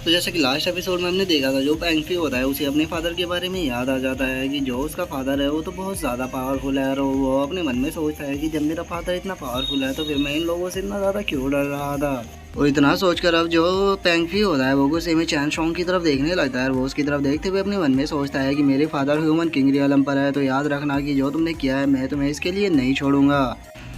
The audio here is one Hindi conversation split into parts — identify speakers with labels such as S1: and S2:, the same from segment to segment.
S1: तो जैसे कि लास्ट एपिसोड में हमने देखा था, जो पेंगफी होता है उसे अपने फादर के बारे में याद आ जाता है कि जो उसका फादर है वो तो बहुत ज़्यादा पावरफुल है, और वो अपने मन में सोचता है कि जब मेरा फादर इतना पावरफुल है तो फिर मैं इन लोगों से इतना ज़्यादा क्यों डर रहा था। और इतना सोचकर अब जो पेंगफी होता है वो गुस्से में चैन सोंग की तरफ देखने लगता है, और वो उसकी तरफ देखते हुए अपने मन में सोचता है कि मेरे फादर ह्यूमन किंग रियलम पर है, तो याद रखना कि जो तुमने किया है मैं तुम्हें इसके लिए नहीं छोड़ूंगा।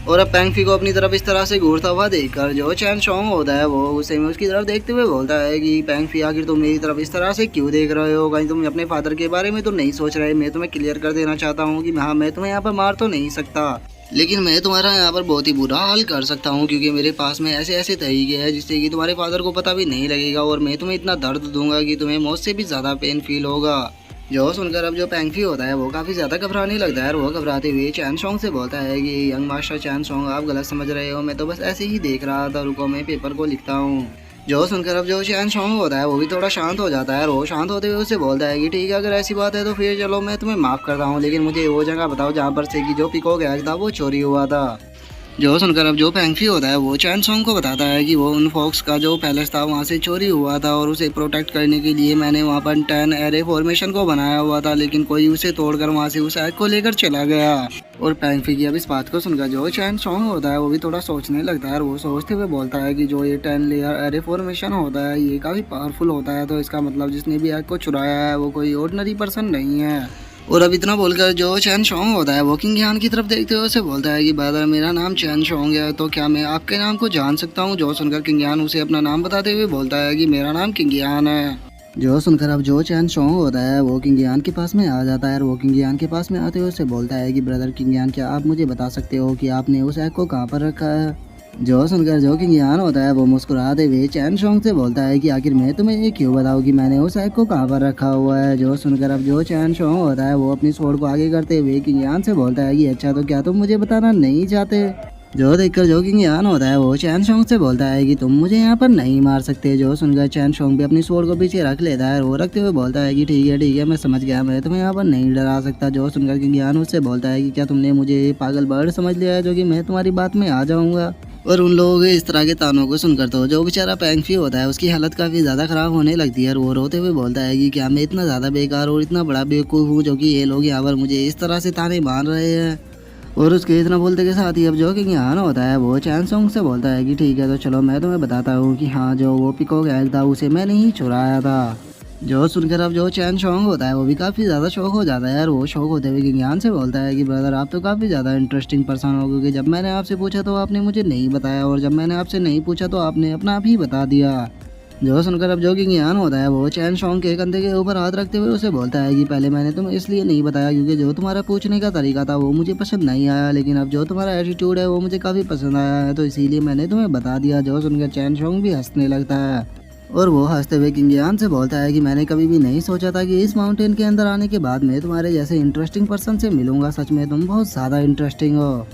S1: और अब पेंगफी को अपनी तरफ इस तरह से घूरता हुआ देखकर जो चैन सोंग होता है वो गुस्से में उसकी तरफ देखते हुए बोलता है कि पेंगफी आखिर तुम मेरी तरफ इस तरह से क्यों देख रहे हो, कहीं तुम अपने फादर के बारे में तो नहीं सोच रहे। मैं तुम्हें क्लियर कर देना चाहता हूँ कि हाँ, मैं तुम्हें यहाँ पर मार तो नहीं सकता, लेकिन मैं तुम्हारा यहाँ पर बहुत ही बुरा हाल कर सकता हूँ, क्योंकि मेरे पास में ऐसे ऐसे तरीके हैं जिससे कि तुम्हारे फादर को पता भी नहीं लगेगा, और मैं तुम्हें इतना दर्द दूंगा कि तुम्हें मौत से भी ज़्यादा पेन फील होगा। जो सुनकर अब जो पेंगफी होता है वो काफ़ी ज़्यादा घबराने लगता है, और वो घबराते हुए चैन सोंग से बोलता है कि यंग मास्टर चैन सोंग, आप गलत समझ रहे हो, मैं तो बस ऐसे ही देख रहा था, रुको मैं पेपर को लिखता हूँ। जो सुनकर अब जो चैन सोंग होता है वो भी थोड़ा शांत हो जाता है, और वो शांत होते हुए उससे बोलता है कि ठीक है, अगर ऐसी बात है तो फिर चलो मैं तुम्हें माफ़ करता हूँ, लेकिन मुझे वो जगह बताओ जहाँ पर से कि जो पीकॉक एग था वो चोरी हुआ था। जो सुनकर अब जो पेंगफी होता है वो चैन सोंग को बताता है कि वो उन फॉक्स का जो पैलेस था वहाँ से चोरी हुआ था, और उसे प्रोटेक्ट करने के लिए मैंने वहाँ पर 10 एरे फॉर्मेशन को बनाया हुआ था, लेकिन कोई उसे तोड़कर वहाँ से उस एग को लेकर चला गया। और पेंगफी की अब इस बात को सुनकर जो चैन सोंग होता है वो भी थोड़ा सोचने लगता है, और वो सोचते हुए बोलता है कि जो ये 10 लेयर एरे फॉर्मेशन होता है ये काफ़ी पावरफुल होता है, तो इसका मतलब जिसने भी एग को चुराया है वो कोई ऑर्डिनरी पर्सन नहीं है। और अब इतना बोलकर जो चैन सोंग होता है वो किंग यान की तरफ देखते हुए उसे बोलता है कि ब्रदर, मेरा नाम चैन सोंग है, तो क्या मैं आपके नाम को जान सकता हूँ। जो सुनकर किंग यान उसे अपना नाम बताते हुए बोलता है कि मेरा नाम किंग यान है। जो सुनकर अब जो चैन सोंग होता है वो किंग यान के पास में आ जाता है, और वो किंग यान के पास में आते हुए उसे बोलता है कि ब्रदर किंग यान, क्या आप मुझे बता सकते हो कि आपने उस एग को कहाँ पर रखा है। जो सुनकर जो किंग यान होता है वो मुस्कुराते हुए चैन सोंग से बोलता है कि आखिर मैं तुम्हें ये क्यों बताऊं कि मैंने उस एग को कहाँ पर रखा हुआ है। जो सुनकर अब जो चैन सोंग होता है वो अपनी स्वॉर्ड को आगे करते हुए किंग यान से बोलता है कि अच्छा, तो क्या तुम मुझे बताना नहीं चाहते। जो देखकर जो किंग यान होता है वो चैन सोंग से बोलता है कि तुम मुझे यहाँ पर नहीं मार सकते। जो सुनकर चैन सोंग भी अपनी स्वॉर्ड को पीछे रख लेता है, और वो रखते हुए बोलता है कि ठीक है मैं समझ गया, मैं तुम्हें यहाँ पर नहीं डरा सकता। जो सुनकर किंग यान उससे बोलता है कि क्या तुमने मुझे पागल बर्ड समझ लिया है जो कि मैं तुम्हारी बात में आ जाऊँगा। और उन लोगों के इस तरह के तानों को सुनकर तो जो बेचारा पेंगफी होता है उसकी हालत काफ़ी ज़्यादा ख़राब होने लगती है, और वो रोते हुए बोलता है कि क्या मैं इतना ज़्यादा बेकार और इतना बड़ा बेवकूफ़ हूँ जो कि ये लोग यहाँ पर मुझे इस तरह से ताने मार रहे हैं। और उसके इतना बोलते के साथ ही अब जो कि यहाँ होता है वो चैन सोंग से बोलता है कि ठीक है, तो चलो मैं तुम्हें बताता हूँ कि हाँ, जो वो पीकॉक एग था उसे मैंने ही चुराया था। जो सुनकर अब जो चैन सोंग होता है वो भी काफ़ी ज़्यादा शौक हो जाता है, और वो शौक होते हुए ज्ञान से बोलता है कि ब्रदर, आप तो काफ़ी ज़्यादा इंटरेस्टिंग पर्सन हो, क्योंकि जब मैंने आपसे पूछा तो आपने मुझे नहीं बताया, और जब मैंने आपसे नहीं पूछा तो आपने अपना आप ही बता दिया। जो सुनकर अब जो कि ज्ञान होता है वो चैन सोंग के कंधे के ऊपर हाथ रखते हुए उसे बोलता है कि पहले मैंने तुम्हें इसलिए नहीं बताया क्योंकि जो तुम्हारा पूछने का तरीका था वो मुझे पसंद नहीं आया, लेकिन अब जो तुम्हारा एटीट्यूड है वो मुझे काफ़ी पसंद आया है, तो इसीलिए मैंने तुम्हें बता दिया। जो सुनकर चैन सोंग भी हंसने लगता है, और वो हंसते हुए किंग यान से बोलता है कि मैंने कभी भी नहीं सोचा था कि इस माउंटेन के अंदर आने के बाद मैं तुम्हारे जैसे इंटरेस्टिंग पर्सन से मिलूंगा, सच में तुम बहुत ज़्यादा इंटरेस्टिंग हो।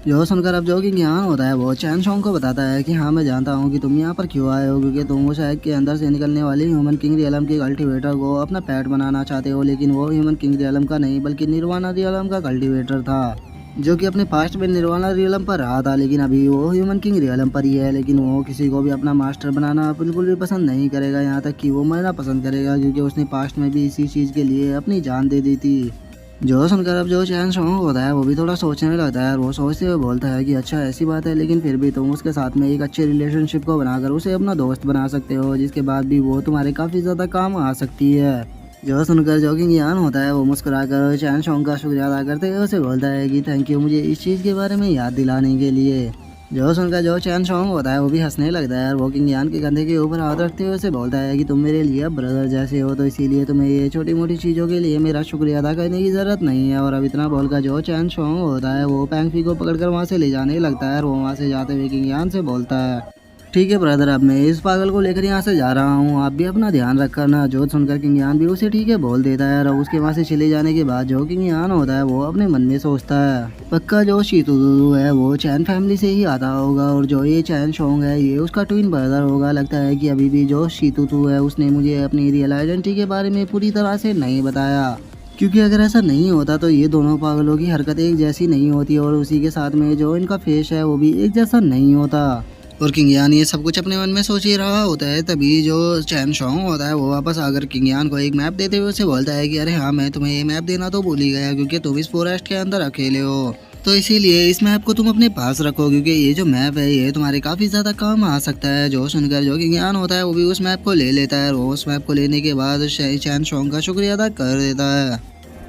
S1: जो सुनकर अब जो किंग यान होता है वो चैन सोंग को बताता है कि हाँ, मैं जानता हूँ कि तुम यहाँ पर क्यों आए हो, क्योंकि तुम उस एग के अंदर से निकलने वाली ह्यूमन किंग रियलम के कल्टीवेटर को अपना पेट बनाना चाहते हो, लेकिन वो ह्यूमन किंग रियलम का नहीं बल्कि निर्वाणा रियलम का कल्टीवेटर था, जो कि अपने पास्ट में निर्वाणा रियलम पर रहा था, लेकिन अभी वो ह्यूमन किंग रियलम पर ही है। लेकिन वो किसी को भी अपना मास्टर बनाना बिल्कुल भी पसंद नहीं करेगा, यहाँ तक कि वो मरना पसंद करेगा, क्योंकि उसने पास्ट में भी इसी चीज़ के लिए अपनी जान दे दी थी। जो सुनकर अब जो चैन सोंग होता है वो भी थोड़ा सोचने लगता है, और वो सोचते हुए बोलता है कि अच्छा, ऐसी बात है, लेकिन फिर भी तुम उसके साथ में एक अच्छे रिलेशनशिप को बनाकर उसे अपना दोस्त बना सकते हो, जिसके बाद भी वो तुम्हारे काफ़ी ज़्यादा काम आ सकती है। जो सुनकर जो कि ज्ञान होता है वो मुस्कुराकर चैन सोंग का शुक्रिया अदा करते हुए उसे बोलता है कि थैंक यू मुझे इस चीज़ के बारे में याद दिलाने के लिए। जो सुनकर जो चैन सोंग होता है वो भी हंसने लगता है, और वो किंग यान के कंधे के ऊपर हाथ रखते हुए उसे बोलता है कि तुम मेरे लिए ब्रदर जैसे हो, तो इसीलिए तुम्हें ये छोटी मोटी चीज़ों के लिए मेरा शुक्रिया अदा करने की ज़रूरत नहीं है। और अब इतना बोलकर जो चैन सोंग होता है वो पेंगफी को पकड़कर वहाँ से ले जाने लगता है, और वो वहाँ से जाते हुए किंग यान से बोलता है ठीक है ब्रदर, अब मैं इस पागल को लेकर यहाँ से जा रहा हूँ, आप भी अपना ध्यान रखना। जो सुनकर किंग यान भी उसे ठीक है बोल देता है, और उसके वहाँ से चले जाने के बाद जो किंग यान होता है वो अपने मन में सोचता है पक्का जो शीतुदू है वो चैन फैमिली से ही आता होगा, और जो ये चैन सोंग है ये उसका ट्विन ब्रदर होगा। लगता है कि अभी भी जो शीतुदू है उसने मुझे अपनी रियल आइडेंटिटी के बारे में पूरी तरह से नहीं बताया, क्योंकि अगर ऐसा नहीं होता तो ये दोनों पागलों की हरकत एक जैसी नहीं होती, और उसी के साथ में जो इनका फेस है वो भी एक जैसा नहीं होता। और किंग यान ये सब कुछ अपने मन में सोच ही रहा होता है, तभी जो चैन शोंग होता है वो वापस आकर किंग यान को एक मैप देते हुए उसे बोलता है कि अरे हाँ, मैं तुम्हें ये मैप देना तो भूल ही गया, क्योंकि तुम इस फॉरेस्ट के अंदर अकेले हो, तो इसीलिए इस मैप को तुम अपने पास रखो, क्योंकि ये जो मैप है ये तुम्हारे काफी ज्यादा काम आ सकता है। जो सुनकर जो किंग यान होता है वो भी उस मैप को ले लेता है, और वो उस मैप को लेने के बाद चैन शोंग का शुक्रिया अदा कर देता है।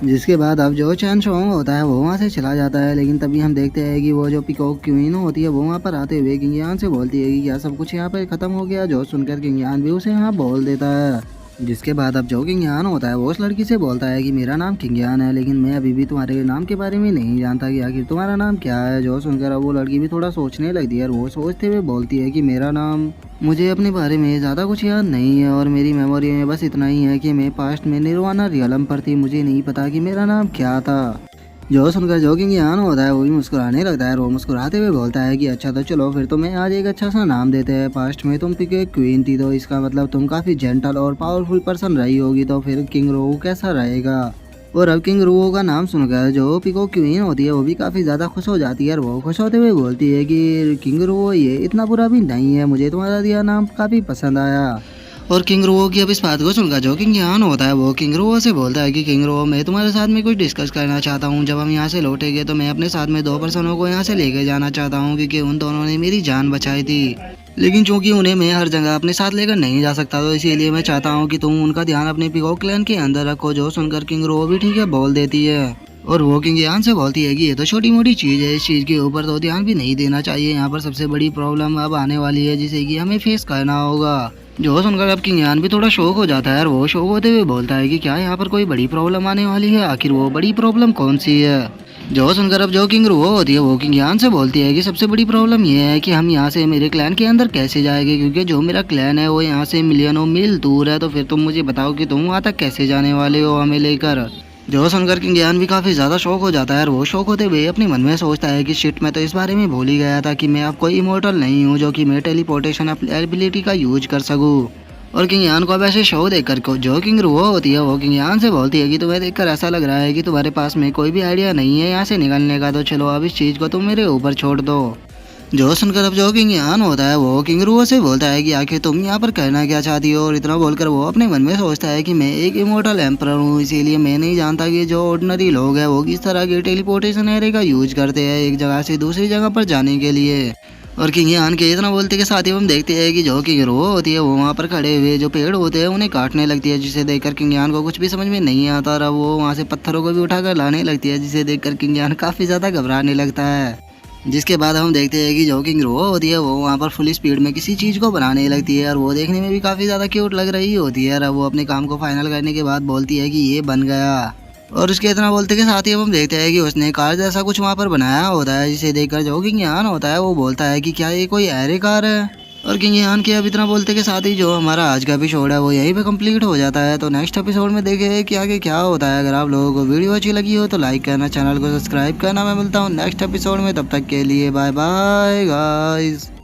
S1: जिसके बाद अब जो चैन शोंग होता है वो वहाँ से चला जाता है, लेकिन तभी हम देखते हैं कि वो जो पीकॉक क्वीन होती है वो वहाँ पर आते हुए किंग यान से बोलती है कि क्या सब कुछ यहाँ पे खत्म हो गया। जो सुनकर किंग यान भी उसे यहाँ बोल देता है। जिसके बाद अब जो किंग यान होता है वो उस लड़की से बोलता है कि मेरा नाम किंग यान है, लेकिन मैं अभी भी तुम्हारे नाम के बारे में नहीं जानता कि आखिर तुम्हारा नाम क्या है। जो सुनकर अब वो लड़की भी थोड़ा सोचने लगती है, और वो सोचते हुए बोलती है कि मेरा नाम, मुझे अपने बारे में ज़्यादा कुछ याद नहीं है, और मेरी मेमोरी में बस इतना ही है कि मैं पास्ट में निर्वाणा रियलम पर थी, मुझे नहीं पता कि मेरा नाम क्या था। जो सुनकर जो किंग यान होता है वो भी मुस्कुराने लगता है, और वो मुस्कुराते हुए बोलता है कि अच्छा तो चलो फिर तुम्हें आज एक अच्छा सा नाम देते हैं। पास्ट में तुम पीकॉक क्वीन थी, तो इसका मतलब तुम काफ़ी जेंटल और पावरफुल पर्सन रही होगी, तो फिर किंग रो कैसा रहेगा। और अब किंग रो का नाम सुनकर जो पीकॉक क्वीन होती है वो भी काफ़ी ज़्यादा खुश हो जाती है, और वो खुश होते हुए बोलती है कि किंग रो ये इतना बुरा भी नहीं है, मुझे तुम्हारा दिया नाम काफ़ी पसंद आया। और किंग रो की अब इस बात को सुनकर जो किंग यान होता है वो किंग रो से बोलता है कि किंग रो, मैं तुम्हारे साथ में कुछ डिस्कस करना चाहता हूँ। जब हम यहाँ से लौटेंगे तो मैं अपने साथ में 2 पर्सनों को यहाँ से लेके जाना चाहता हूँ, क्योंकि उन दोनों ने मेरी जान बचाई थी, लेकिन चूंकि उन्हें मैं हर जगह अपने साथ लेकर नहीं जा सकता, तो इसीलिए मैं चाहता हूँ कि तुम उनका ध्यान अपने पीकॉक क्लैन के अंदर रखो। जो सुनकर किंग रो भी ठीक है बोल देती है, और वो किंग यान से बोलती है कि ये तो छोटी मोटी चीज़ है, इस चीज़ के ऊपर तो ध्यान भी नहीं देना चाहिए। यहाँ पर सबसे बड़ी प्रॉब्लम अब आने वाली है जिसे कि हमें फेस करना होगा। जो सुनकर अब किंग यान भी थोड़ा शौक हो जाता है, और वो शौक होते हुए बोलता है कि क्या यहाँ पर कोई बड़ी प्रॉब्लम आने वाली है, आखिर वो बड़ी प्रॉब्लम कौन सी है। जो सुनकर अब जो किंग रो होती है वो किंग यान से बोलती है कि सबसे बड़ी प्रॉब्लम ये है कि हम यहाँ से मेरे क्लैन के अंदर कैसे जाएंगे, क्योंकि जो मेरा क्लैन है वो यहाँ से मिलियनों मील दूर है, तो फिर तुम मुझे बताओ कि तुम वहाँ तक कैसे जाने वाले हो हमें लेकर। जो सुनकर किंग यान भी काफ़ी ज़्यादा शौक हो जाता है, और वो शौक होते हुए अपने मन में सोचता है कि शिट, मैं तो इस बारे में भूल ही गया था कि मैं अब कोई इमोर्टल नहीं हूँ जो कि मैं टेलीपोर्टेशन एबिलिटी का यूज कर सकूँ। और किंग यान को अब ऐसे शो देखकर जो किंग रो होती है वो किंग यान से बोलती है कि तुम्हें देखकर ऐसा लग रहा है कि तुम्हारे पास में कोई भी आइडिया नहीं है यहाँ से निकलने का, तो चलो अब इस चीज़ को तुम मेरे ऊपर छोड़ दो। जो सुनकर अब जो किंग यान होता है वो किंग रो से बोलता है कि आखिर तुम यहाँ पर कहना क्या चाहती हो, और इतना बोलकर वो अपने मन में सोचता है कि मैं एक इमोर्टल एम्परर हूँ, इसीलिए मैं नहीं जानता कि जो ऑर्डिनरी लोग हैं वो किस तरह के टेलीपोर्टेशन एरे का यूज करते हैं एक जगह से दूसरी जगह पर जाने के लिए। और किंग यान के इतना बोलते के साथ ही हम देखते हैं कि जो किंग रो होती है वो वहाँ पर खड़े हुए जो पेड़ होते हैं उन्हें काटने लगती है, जिसे देखकर किंग यान को कुछ भी समझ में नहीं आता, और वो वहाँ से पत्थरों को भी उठाकर लाने लगती है, जिसे देखकर किंग यान काफ़ी ज़्यादा घबराने लगता है। जिसके बाद हम देखते हैं कि जो किंग रो होती है वो वहाँ पर फुल स्पीड में किसी चीज़ को बनाने लगती है, और वो देखने में भी काफ़ी ज़्यादा क्यूट लग रही होती है, और वो अपने काम को फाइनल करने के बाद बोलती है कि ये बन गया। और उसके इतना बोलते के साथ ही हम देखते हैं कि उसने कार जैसा कुछ वहाँ पर बनाया होता है, जिसे देखकर जो किंग यान होता है वो बोलता है कि क्या ये कोई एरे कार है। और किंग यान के अब इतना बोलते के साथ ही जो हमारा आज का एपिसोड है वो यहीं पे कंप्लीट हो जाता है। तो नेक्स्ट एपिसोड में देखें कि आगे क्या होता है। अगर आप लोगों को वीडियो अच्छी लगी हो तो लाइक करना, चैनल को सब्सक्राइब करना। मैं मिलता हूँ नेक्स्ट एपिसोड में, तब तक के लिए बाय बाय गाइस।